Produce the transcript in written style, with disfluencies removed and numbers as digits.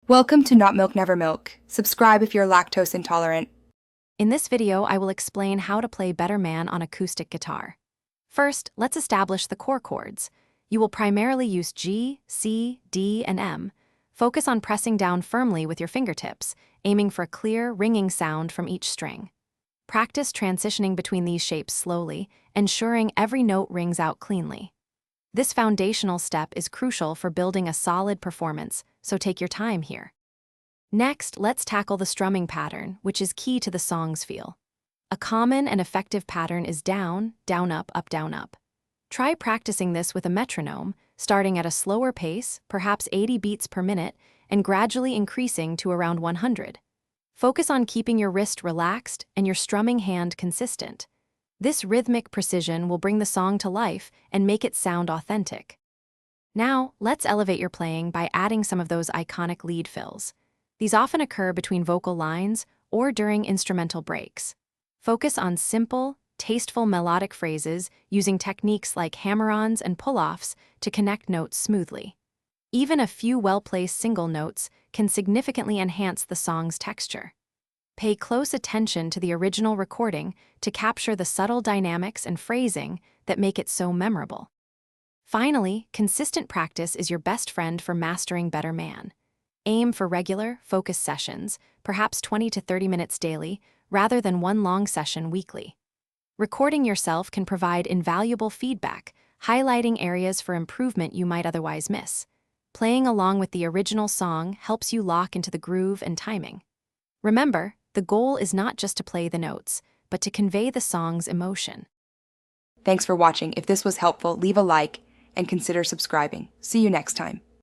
Welcome to Not Milk Never Milk. Subscribe if you're lactose intolerant. In this video, I will explain how to play Better Man on acoustic guitar. First, let's establish the core chords. You will primarily use G, C, D, and M. Focus on pressing down firmly with your fingertips, aiming for a clear, ringing sound from each string. Practice transitioning between these shapes slowly, ensuring every note rings out cleanly. This foundational step is crucial for building a solid performance, so take your time here. Next, let's tackle the strumming pattern, which is key to the song's feel. A common and effective pattern is down, down, up, up, down, up. Try practicing this with a metronome, starting at a slower pace, perhaps 80 beats per minute, and gradually increasing to around 100. Focus on keeping your wrist relaxed and your strumming hand consistent. This rhythmic precision will bring the song to life and make it sound authentic. Now, let's elevate your playing by adding some of those iconic lead fills. These often occur between vocal lines or during instrumental breaks. Focus on simple, tasteful melodic phrases using techniques like hammer-ons and pull-offs to connect notes smoothly. Even a few well-placed single notes can significantly enhance the song's texture. Pay close attention to the original recording to capture the subtle dynamics and phrasing that make it so memorable. Finally, consistent practice is your best friend for mastering Better Man. Aim for regular, focused sessions, perhaps 20 to 30 minutes daily, rather than one long session weekly. Recording yourself can provide invaluable feedback, highlighting areas for improvement you might otherwise miss. Playing along with the original song helps you lock into the groove and timing. Remember, the goal is not just to play the notes, but to convey the song's emotion. Thanks for watching. If this was helpful, leave a like and consider subscribing. See you next time.